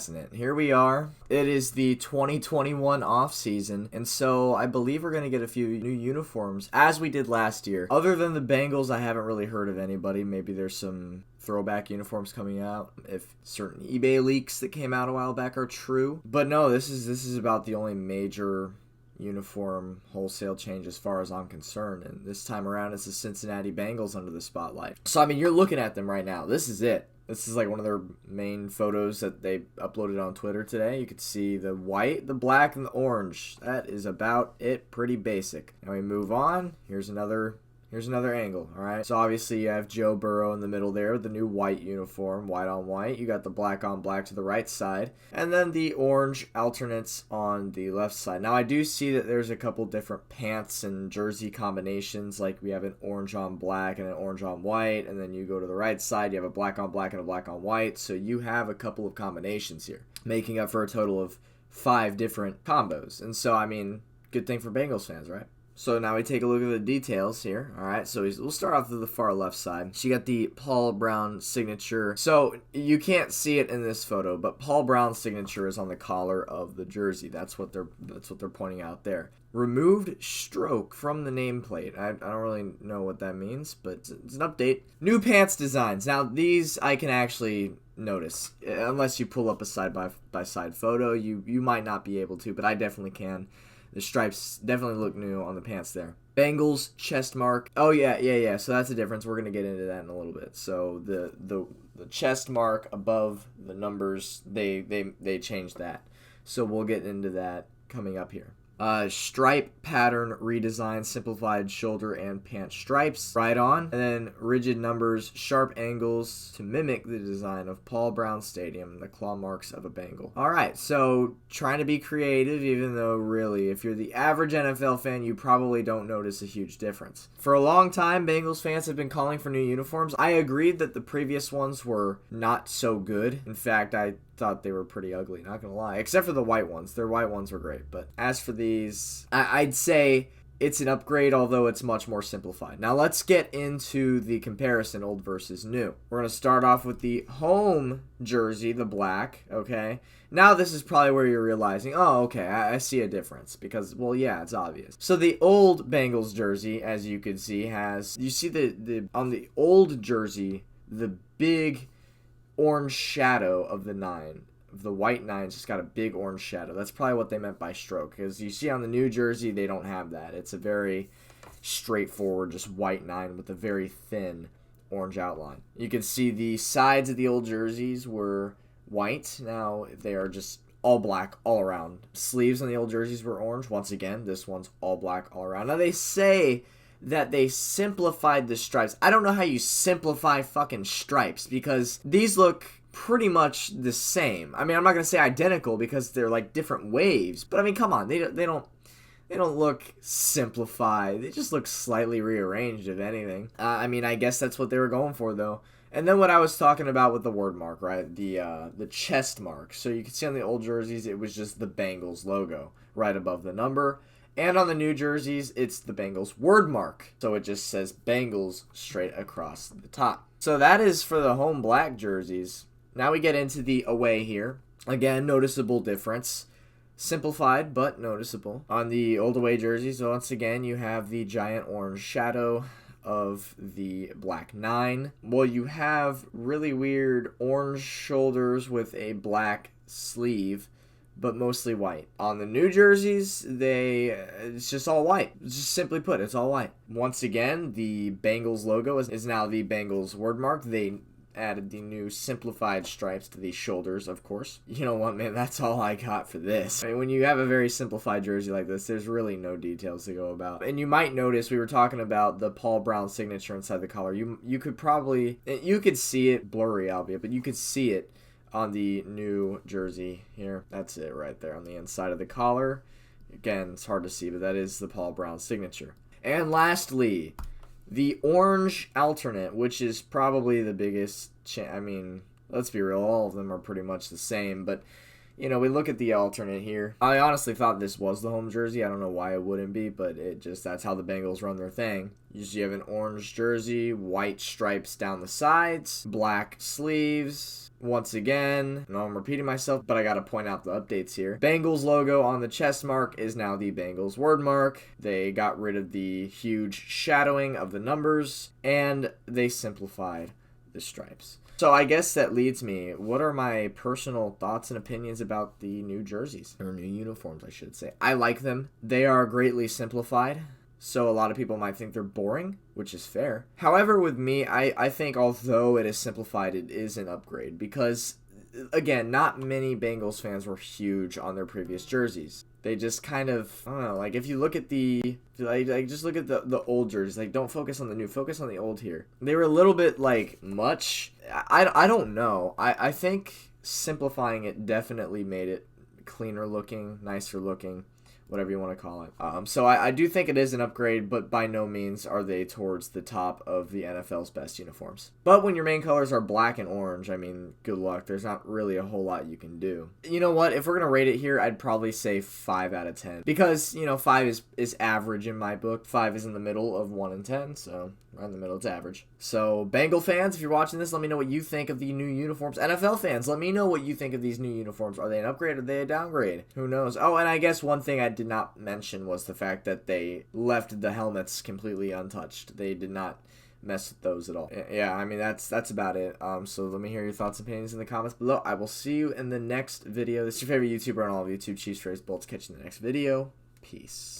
hasn't it? Here we are. It is the 2021 off season, and so I believe we're going to get a few new uniforms, as we did last year. Other than the Bengals, I haven't really heard of anybody. Maybe there's some throwback uniforms coming out if certain eBay leaks that came out a while back are true. But no, this is about the only major uniform wholesale change as far as I'm concerned, and this time around it's the Cincinnati Bengals under the spotlight. So I mean, you're looking at them right now. This is it. This is like one of their main photos that they uploaded on Twitter today. You could see the white, the black, and the orange. That is about it. Pretty basic. Now we move on. Here's another angle, all right? So obviously you have Joe Burrow in the middle there with the new white uniform, white on white. You got the black on black to the right side, and then the orange alternates on the left side. Now I do see that there's a couple different pants and jersey combinations, like we have an orange on black and an orange on white, and then you go to the right side, you have a black on black and a black on white. So you have a couple of combinations here, making up for a total of 5 different combos. And so, I mean, good thing for Bengals fans, right? So now we take a look at the details here. All right, so we'll start off to the far left side. So you got the Paul Brown signature. So you can't see it in this photo, but Paul Brown's signature is on the collar of the jersey. That's what they're pointing out there. Removed stroke from the nameplate. I don't really know what that means, but it's an update. New pants designs. Now these I can actually notice, unless you pull up a side-by-side photo. You might not be able to, but I definitely can. The stripes definitely look new on the pants there. Bengals chest mark. Oh yeah. So that's the difference. We're gonna get into that in a little bit. So the chest mark above the numbers, they changed that. So we'll get into that coming up here. Stripe pattern redesign, simplified shoulder and pant stripes, right on, and then rigid numbers, sharp angles to mimic the design of Paul Brown Stadium, the claw marks of a Bengal. All right, so trying to be creative, even though really, if you're the average NFL fan, you probably don't notice a huge difference. For a long time, Bengals fans have been calling for new uniforms. I agreed that the previous ones were not so good. In fact, I thought they were pretty ugly, not gonna lie, except for the white ones. Their white ones were great, but as for these, I'd say it's an upgrade, although it's much more simplified. Now let's get into the comparison, old versus new. We're gonna start off with the home jersey, the black, okay? Now this is probably where you're realizing, oh, okay, I see a difference, because, well, yeah, it's obvious. So the old Bengals jersey, as you can see, you see the on the old jersey, the big orange shadow of the 9. The white 9's just got a big orange shadow. That's probably what they meant by stroke, because you see on the new jersey, they don't have that. It's a very straightforward, just white 9 with a very thin orange outline. You can see the sides of the old jerseys were white. Now they are just all black all around. Sleeves on the old jerseys were orange. Once again, this one's all black all around. Now they say that they simplified the stripes. I don't know how you simplify fucking stripes, because these look pretty much the same. I mean, I'm not gonna say identical because they're like different waves, but I mean, come on, they don't look simplified. They just look slightly rearranged, if anything. I mean, I guess that's what they were going for, though. And then what I was talking about with the word mark, right? The chest mark. So you can see on the old jerseys, it was just the Bengals logo right above the number. And on the new jerseys, it's the Bengals word mark. So it just says Bengals straight across the top. So that is for the home black jerseys. Now we get into the away here. Again, noticeable difference. Simplified, but noticeable. On the old away jerseys, once again, you have the giant orange shadow of the black 9. Well, you have really weird orange shoulders with a black sleeve, but mostly white. On the new jerseys, it's just all white. Just simply put, it's all white. Once again, the Bengals logo is now the Bengals word mark. They added the new simplified stripes to the shoulders, of course. You know what, man? That's all I got for this. I mean, when you have a very simplified jersey like this, there's really no details to go about. And you might notice we were talking about the Paul Brown signature inside the collar. You could see it, blurry albeit, but you could see it on the new jersey here. That's it right there on the inside of the collar. Again, it's hard to see, but that is the Paul Brown signature. And lastly, the orange alternate, which is probably the biggest I mean, let's be real, all of them are pretty much the same, but you know, we look at the alternate here. I honestly thought this was the home jersey. I don't know why it wouldn't be, but that's how the Bengals run their thing. Usually you have an orange jersey, white stripes down the sides, black sleeves. Once again, I know I'm repeating myself, but I gotta point out the updates here. Bengals logo on the chest mark is now the Bengals word mark. They got rid of the huge shadowing of the numbers, and they simplified the stripes. So I guess that leads me, what are my personal thoughts and opinions about the new jerseys, or new uniforms, I should say. I like them. They are greatly simplified. So a lot of people might think they're boring, which is fair. However, with me, I think although it is simplified, it is an upgrade. Because, again, not many Bengals fans were huge on their previous jerseys. They just kind of, I don't know, like if you look at just look at the old jerseys. Like, don't focus on the new, focus on the old here. They were a little bit, like, much. I don't know. I think simplifying it definitely made it cleaner looking, nicer looking, whatever you want to call it. So I do think it is an upgrade, but by no means are they towards the top of the NFL's best uniforms. But when your main colors are black and orange, I mean, good luck. There's not really a whole lot you can do. You know what? If we're going to rate it here, I'd probably say 5 out of 10. Because, you know, 5 is average in my book. 5 is in the middle of 1 and 10, so right in the middle, it's average. So, Bengal fans, if you're watching this, let me know what you think of the new uniforms. NFL fans, let me know what you think of these new uniforms. Are they an upgrade or are they a downgrade? Who knows? Oh, and I guess one thing I did not mention was the fact that they left the helmets completely untouched. They did not mess with those at all. Yeah, I mean, that's about it. So let me hear your thoughts and opinions in the comments below. I will see you in the next video. This is your favorite YouTuber on all of YouTube, Chiefs, Rays, Bolts. Catch you in the next video. Peace.